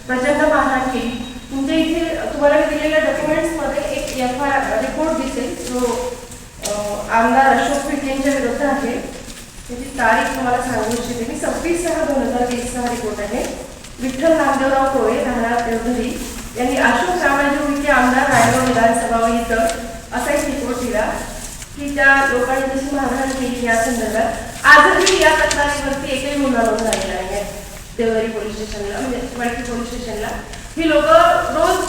प्रचंड मारहाण केली. तुमच्या इथे तुम्हाला दिलेल्या डॉक्युमेंट्समध्ये एक FIR रिपोर्ट दिसेल जो आमदार अशोक विखेंच्या विरुद्ध आहे. त्याची तारीख तुम्हाला सांगू इच्छिते मी. 26/6/2020 हा रिपोर्ट आहे. विठ्ठल नामदेवराव कोळे राहणार देवधरी यांनी अशोक रामाजी विखे आमदार रायगड विधानसभा व इतर असा एक रिपोर्ट दिला की त्या लोकांनी जशी मारहाण केली या संदर्भात आजही या तक्रारीवरती एकही गुन्हा नोंद झालेला आहे देवधरी पोलीस स्टेशनला, म्हणजे मडकी पोलीस स्टेशनला. ही लोक रोज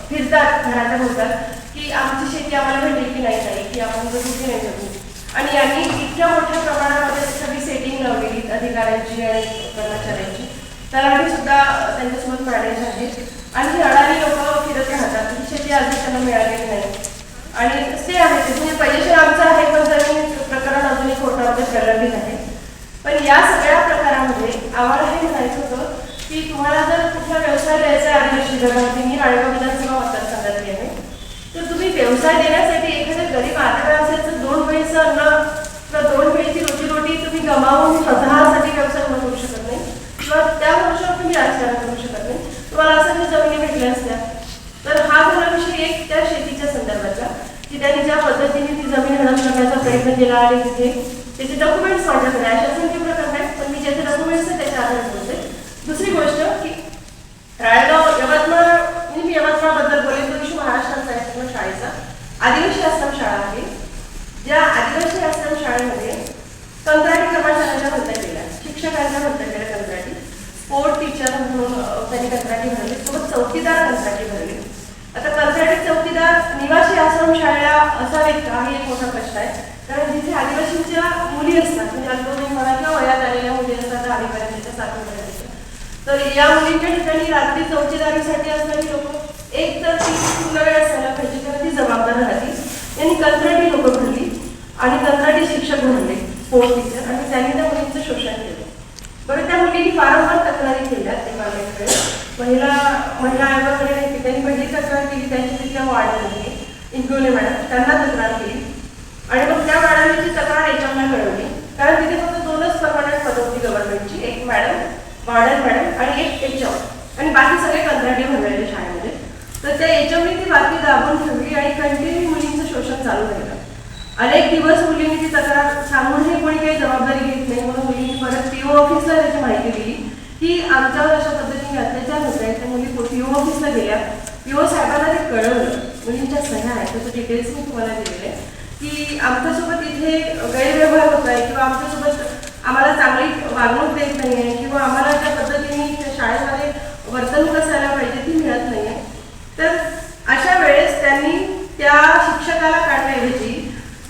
फिरतात, घरात बोलतात की आमची शेती आम्हाला भेटेल की नाही, की आपण कुठे नाही जगू. आणि यांनी इतक्या मोठ्या प्रमाणामध्ये सगळी सेटिंग लावलेली अधिकाऱ्यांची आणि कर्मचाऱ्यांची. तलाठी सुद्धा त्यांच्यासोबत मॅनेज आहे आणि ही अडाणी लोक फिरत राहतात. ही शेती अजून त्यांना मिळालेली नाही आणि स्टे आहे, म्हणजे पैसे आमचं आहे पण जमीन प्रकरण अजूनही कोर्टामध्ये प्रलंबित आहे. पण या सगळ्या प्रकारामध्ये आम्हाला हे म्हणायचं होतं की तुम्हाला जर कुठला व्यवसाय द्यायचा आहे आदिवासी विभागामध्ये, मी रायगड विधानसभा मतदारसंघातली आहे, तर तुम्ही व्यवसाय देण्यासाठी एखाद्या गरीब आदिवासीचं 2 वेळचं अन्न किंवा 2 वेळची रोजीरोटी तुम्ही गमावून स्वतःसाठी व्यवसाय करू शकत नाही किंवा त्या वर्षावर तुम्ही राजकारण करू शकत नाही. तुम्हाला असं जमिनी भेटल्या असत्या. तर हा झाला विषय एक त्या शेतीच्या संदर्भाचा की त्यांनी ज्या पद्धतीने ती जमीन हडप करण्याचा प्रयत्न केला आणि तिथे त्याचे डॉक्युमेंट्स माझ्याकडे अशा संख्य प्रकार आहेत, पण मी ज्याचे डॉक्युमेंट्स आहेत त्याच्या आधारे बोलते. दुसरी गोष्ट की रायगाव यवतमाळ, म्हणजे मी यवतमाळबद्दल बोलेन, तो विषय महाराष्ट्राचा शाळेचा आदिवासी आश्रम शाळा आहे. ज्या आदिवासी आश्रम शाळेमध्ये कंत्राटी कर्मचाऱ्यांच्या भरत्या केल्या, शिक्षकांच्या भरत्या केल्या कंत्राटी, स्पोर्ट टीचर म्हणून त्यांनी कंत्राटी भरली, सोबत चौकीदार कंत्राटी भरली. आता कंत्राटी चौकीदार निवासी आश्रम शाळेला असावेत का ही एक मोठा प्रश्न आहे. कारण जिथे आदिवासींच्या मुली असतात, म्हणजे अल्पवयीन म्हणा किंवा वयात आलेल्या मुली असतात 10वीपर्यंतच्या 7वीपर्यंतच्या, तर या मुलींच्या ठिकाणी रात्री चौकीदारीसाठी असणारी लोक एक तर ती पूर्ण वेळ असायला पाहिजे कारण ती जबाबदार राहते. यांनी कंत्राटी लोक भरली आणि कंत्राटी शिक्षक भरले, स्पोर्ट्स टीचर, आणि त्यांनी त्या मुलींचं शोषण केलं. बरं, त्या मुलींनी वारंवार तक्रारी केल्या डिपार्टमेंटकडे, महिला आयोगाकडे नाही. त्यांनी पहिली तक्रार केली त्यांची तिथल्या वार्डन आहे इंगोले मॅडम, त्यांना तक्रार केली आणि मग त्या मॅडमची तक्रार HMला कळवली. कारण तिथे फक्त 2च परमनंट पद होती गव्हर्नमेंटची, एक मॅडम वार्डन मॅडम आणि एक HM, आणि बाकी सगळे कंत्राटी भरलेले शाळेमध्ये. तर त्या HMने ती बातमी दाबून ठेवली आणि कंटिन्यू मुलींचं शोषण चालू राहिलं. अनेक दिवस मुलींनी ती तक्रार सांगूनही कोणी काही जबाबदारी घेत नाही, म्हणून मुलींनी परत PO ऑफिसला त्याची माहिती दिली की आमच्यावर अशा पद्धतीने अत्याचार होत आहे. त्या मुली PO ऑफिसला गेल्या. PO साहेबांना ते कळवलं, मुलींच्या सह्या आहेत, त्याचं डिटेल्स मी तुम्हाला दिलेले आहे की आमच्यासोबत इथे गैरव्यवहार होत आहे किंवा आमच्यासोबत आम्हाला चांगली वागणूक देत नाही आहे किंवा आम्हाला त्या पद्धतीने त्या शाळेमध्ये वर्तणूक असायला पाहिजे ती मिळत नाही आहे. तर अशा वेळेस त्यांनी त्या शिक्षकाला काढण्याऐवजी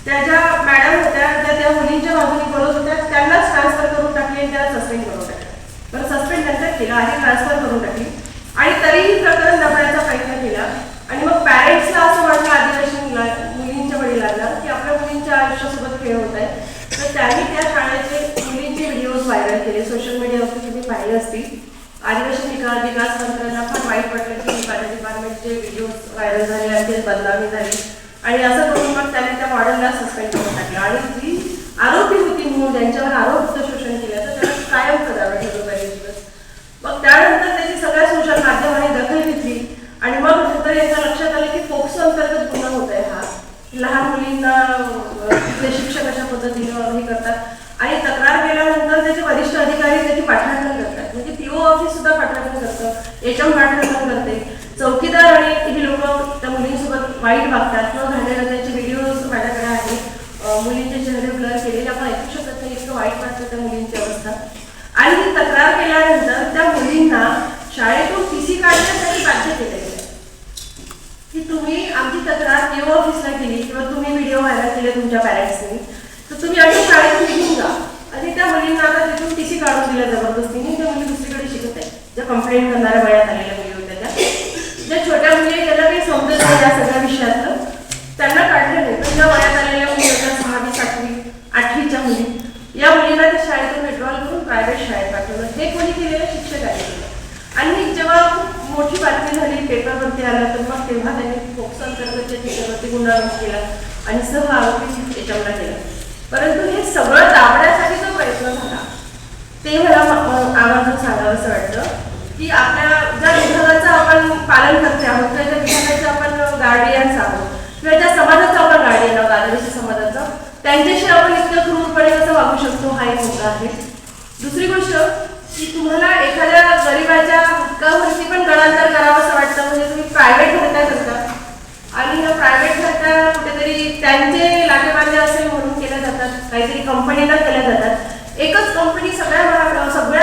त्या ज्या मॅडम होत्या त्या मुलींच्या बाजूने बोलत होत्या त्यांनाच ट्रान्सफर करून टाकली आणि त्याला सस्पेंड करून टाकलं. बरं, सस्पेंड नंतर केलं आणि ट्रान्सफर करून टाकली आणि तरीही प्रकरण दबण्याचा प्रयत्न केला. आणि मग पॅरेंट्सला असं वाटलं आदिवासी मुलींच्या वडिलांना की आपल्या मुलींच्या आयुष्यासोबत खेळ होत आहे. तर त्यांनी त्या शाळेचे मुलींचे व्हिडिओज व्हायरल केले, सोशल मीडियावरती तुम्ही पाहिले असतील. आदिवासी विकास मंत्र्यांना फार वाईट वाटलं की माझ्या डिपार्टमेंटचे व्हिडिओज व्हायरल झाले आणि ते बदनामी झाली आणि असं करून मग त्यांनी त्या मॉडेलला सस्पेंड करून टाकलं. आणि जी आरोपी होती म्हणून ज्यांच्यावर आरोप शोषण केलं तर त्याला कायम करावं ठेवलं पाहिजे. मग त्यानंतर त्याची सगळ्या सोशल माध्यमांनी दखल घेतली आणि मग नंतर याच्या लक्षात आलं की पोक्सो अंतर्गत गुन्हा होत आहे हा. लहान मुलींना तिथले शिक्षक अशा पद्धतीनं हे करतात आणि तक्रार केल्यानंतर त्याचे वरिष्ठ अधिकारी त्याची पाठराखण करतात. म्हणजे PO ऑफिस सुद्धा पाठराखण करतं, HM पाठराखण करते, चौकीदार आणि ही लोक त्या मुलींसोबत वाईट वागतात किंवा घाणेरडे त्याचे व्हिडिओज माझ्याकडे आहेत. मुलींचे चेहरे ब्लर केलेले आपण ऐकू शकत नाही, इतकं वाईट वाटतं त्या मुलींची अवस्था. आणि ही तक्रार केल्यानंतर त्या मुलींना शाळेतून TC काढण्यासाठी बाध्य केले गेले की तुम्ही आमची तक्रार PO ऑफिसला केली किंवा तुम्ही व्हिडिओ व्हायरल केले तुमच्या पॅरेंट्सनी तर तुम्ही अशा शाळेतून निघून जा. आणि त्या मुलींना आता तिथून TC काढून दिल्या जबरदस्तीने. त्या मुली दुसरीकडे शिकत आहेत, ज्या कंप्लेंट करणाऱ्या वयात आलेल्या मुली होत्या त्या. ज्या छोट्या मुली ज्याला काही समजत नाही या सगळ्या विषयातलं त्यांना काढलं नाही, पण ज्या वयात आलेल्या मुली होत्या 6वी 7वी 8वीच्या मुली, या मुलींना त्या शाळेतून विड्रॉल करून प्रायव्हेट शाळेत पाठवलं. हे कोणी केलेलं? शिक्षकांनी केलं. आणि जेव्हा मोठी बातमी झाली, पेपरवरती आलं, तर मग तेव्हा त्यांनी पोक्सो अंतर्गतच्या ठिकाणावरती गुन्हा नोंद केला आणि सह आरोपी HMला केला. परंतु हे सगळं दाबण्यासाठी जो प्रयत्न झाला ते मला आवर्जून सांगावंसं वाटतं की आपल्या ज्या पालन करते आहोत किंवा ज्या विधानाचे आपण गार्डियन्स आहोत किंवा ज्या समाजाचं आपण गार्डियन आहोत आदिवासी समाजाचं, त्यांच्याशी आपण इतकं क्रूरपणे कसं वागू शकतो हा एक मुद्दा आहे. दुसरी गोष्ट की तुम्हाला एखाद्या गरिबाच्या हक्कावरती पण गळांतर करावं असं वाटतं, म्हणजे तुम्ही प्रायव्हेट भरत्या करता आणि ह्या प्रायव्हेट भरत्या कुठेतरी त्यांचे लागेबांधे असेल म्हणून केल्या जातात, काहीतरी कंपनीला केल्या जातात. एकच कंपनी सगळ्या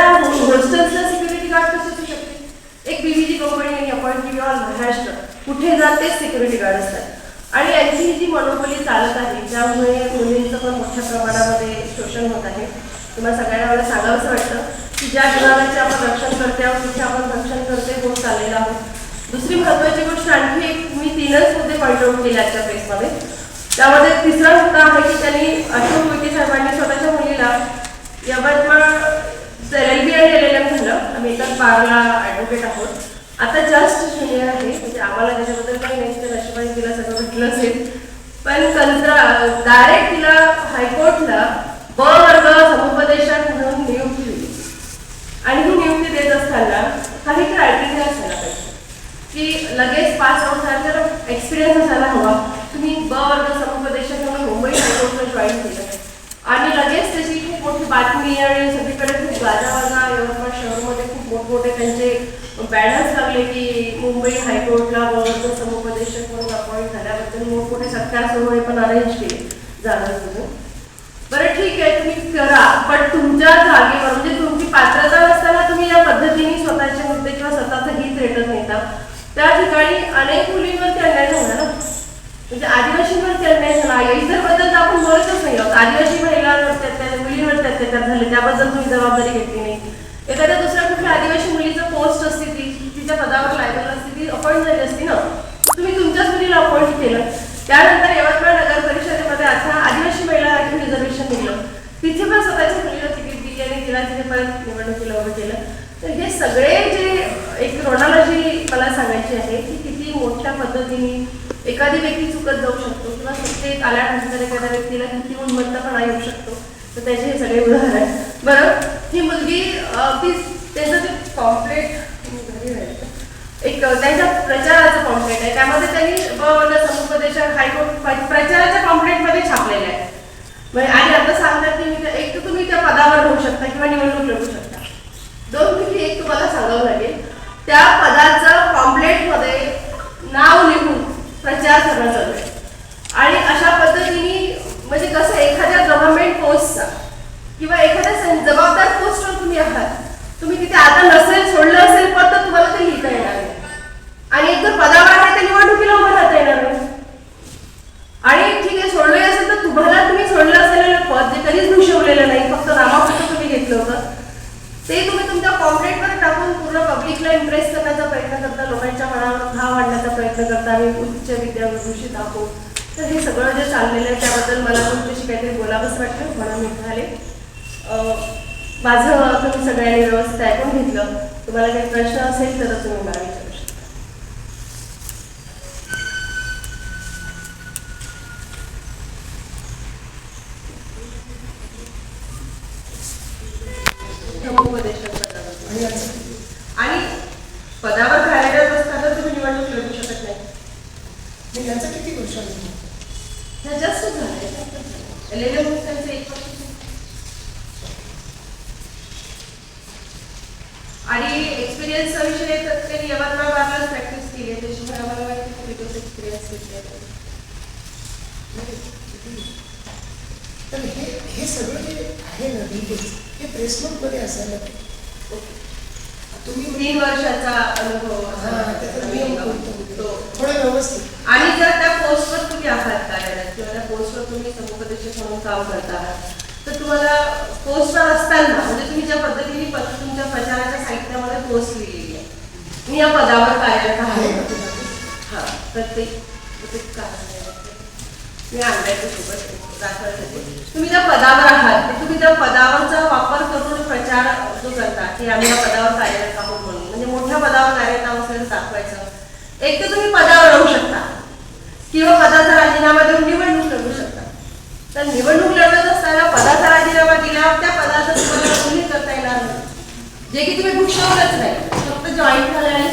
हॉस्टेल्सला सिक्युरिटी गार्ड कसे असू शकते? एक बीबीजी कंपनी अपॉइंट केली ऑल महाराष्ट्र, कुठे जातेच सिक्युरिटी गार्ड असतात. आणि यांची ही जी मनोबली चालत आहे त्यामुळे मुलींचं पण मोठ्या प्रमाणामध्ये शोषण होत आहे. तुम्हाला सगळ्यांना मला सांगावंसं वाटतं की ज्या जनावरांचे आपण रक्षण करते आहोत तिथे आपण रक्षण करते होत चाललेलं आहोत. दुसरी महत्त्वाची गोष्ट आणखी एक, मी 3च मुद्दे पॉईंट आउट केले आजच्या प्रेसमध्ये. त्यामध्ये तिसरा मुद्दा आहे की त्यांनी अशोक उईके साहेबांनी स्वतःच्या मुलीला यवतमाळ LLB आणि LLM झालं. आम्ही एकाच बारला ॲडव्होकेट आहोत. आता जस्ट ज्युनियर आहे, म्हणजे आम्हाला त्याच्याबद्दल काही नाही, तर नशिबाने तिला सगळं भेटलं असेल. पण डायरेक्ट तिला हायकोर्टला ब वर्ग समुपदेशक म्हणून नियुक्ती दिली. आणि ही नियुक्ती देत असताना काही क्रायटेरिया असायला पाहिजे की लगेच पास आउट झाला, एक्सपिरियन्स असायला हवा. तुम्ही ब वर्ग समुपदेशक म्हणून मुंबई हायकोर्टला जॉईन केलं आणि लगेच त्याची खूप मोठी बातमी आणि सगळीकडे खूप गाजावाजा यवतमाळ शहरामध्ये खूप मोठमोठे त्यांचे बॅनर्स लागले की मुंबई हायकोर्टला ब वर्ग समुपदेशक म्हणून अपॉइंट झाल्याबद्दल मोठमोठे सत्कार सोहळे पण अरेंज केले जाणार म्हणून. बरं ठीक आहे, तुम्ही करा, पण तुमच्या जागेवर म्हणजे तुमची पात्रता नसताना तुम्ही या पद्धतीने स्वतःचे मुद्दे किंवा स्वतःचं हित रेटत नेता. त्या ठिकाणी अनेक मुलींवरती अन्याय झाला ना, म्हणजे आदिवासींवरती अन्याय झाला. इतर बद्दल आपण बोलतच नाही आहोत. आदिवासी महिलांवरती अत्याचार, मुलींवरती अत्याचार झाले त्याबद्दल तुम्ही जबाबदारी घेतली नाही. एखाद्या दुसऱ्या कुठल्या आदिवासी मुलीचं पोस्ट असते तिच्या पदावर लायबल असते, ती अपॉइंट झाली असती ना, तुम्ही तुमच्याच मुलीला अपॉइंट केलं. त्यानंतर यवतमाळ नगर परिषदेमध्ये आता आदिवासी महिला आरक्षण रिझर्वेशन दिलं, तिथे पण स्वतःच्या मुलीला तिकीट दिली आणि तिला तिथे परत निवडणुकीला उभं केलं. तर हे सगळे जे एक क्रोनॉलॉजी मला सांगायची आहे की किती मोठ्या पद्धतीने एखादी व्यक्ती चुकत जाऊ शकतो किंवा सत्तेत आल्यानंतर एखाद्या व्यक्तीला किती उन्मत्तपणा येऊ शकतो, तर त्याचे हे सगळे उदाहरण. बरं, ही मुलगी त्यांचं जे पॉम्पलेट एक त्यांच्या प्रचाराचं पॉम्पलेट आहे, त्यामध्ये त्यांनी समुपदेशक हायकोर्ट प्रचाराच्या पॉम्पलेटमध्ये छापलेलं आहे. म्हणजे आणि आता सांगतात की एक तर तुम्ही त्या पदावर राहू शकता किंवा निवडणूक लढू शकता. दोनपैकी एक तुम्हाला सांगावं लागेल, त्या पदाचं पॉम्पलेटमध्ये नाव लिहून प्रचार करणं चालू आहे. आणि अशा पद्धतीने म्हणजे कसं एखाद्या गव्हर्नमेंट पोस्टचा किंवा एखाद्या जबाबदार पोस्टवर तुम्ही आहात, तुम्ही तिथे आता नसेल सोडलं असेल पद तर तुम्हाला ते लिहिता येणार नाही. आणि एक जर पदावर आहे तर निवडणुकीला उभं राहता येणार नाही. आणि ठीक आहे, सोडलं असेल तर तुम्ही सोडलं असलेलं पद जे कधीच भूषवलेलं नाही, फक्त नामापुरतं तुम्ही घेतलं होतं, ते तुम्ही तुमच्या पॉम्पलेटवर टाकून पूर्ण पब्लिकला इम्प्रेस करण्याचा प्रयत्न करता, लोकांच्या मनावर भाव आणण्याचा प्रयत्न करता. आम्ही उच्च विद्याविभूषित आहोत. तर हे सगळं जे चाललेलं आहे त्याबद्दल मला तुमच्याशी काहीतरी बोलावंच वाटतं, म्हणून मी झाले. माझं तुम्ही सगळ्यांनी व्यवस्थित ऐकून घेतलं. तुम्हाला काही प्रश्न असेल तर तुम्ही मला विचारू शकता. आणि पदावर कार्यरत असताना तुम्ही निवडणूक लढू शकत नाही. याचा किती वर्ष जास्त झालं LLM त्यांचं 1 वर्ष. आणि एक्सपिरियन्सचा विषय तर त्यांनी यवतमाळ बारलाच प्रॅक्टिस केली आहे, त्याच्यामुळे आम्हाला माहिती की तोच एक्सपिरियन्स घेतला. तर हे सगळं जे आहे ना डिटेल्स हे प्रेस नोटमध्ये असायला तुम्ही 3 वर्षाचा अनुभव थोडा व्यवस्थित. आणि जर त्या पोस्टवर तुम्ही आहात कार्यरत किंवा त्या पोस्टवर तुम्ही समुपदेशक म्हणून काम करता आहात, तर तुम्हाला पोस्टवर असताना म्हणजे तुम्ही ज्या पद्धतीने तुमच्या प्रचाराच्या साहित्यामध्ये पोस्ट लिहिलेली आहे, मी या पदावर कार्यरत आहे. हां, प्रत्येक मी आणलायचं सोबत दाखवायसाठी. तुम्ही त्या पदावर आहात, तुम्ही त्या पदावरचा वापर करून प्रचार जो करता की आम्ही या पदावर कार्यरत आहोत म्हणून, म्हणजे मोठ्या पदावर कार्यरत आहोत असं दाखवायचं. एक तर तुम्ही पदावर राहू शकता किंवा पदाचा राजीनामा देऊन निवडणूक लढू शकता. तर निवडणूक लढत असताना पदाचा राजीनामा दिल्यावर त्या पदाचा तुम्हाला उल्लेख करता येणार नाही, जे की तुम्ही भूषवलंच नाही, फक्त जॉईन झालं आणि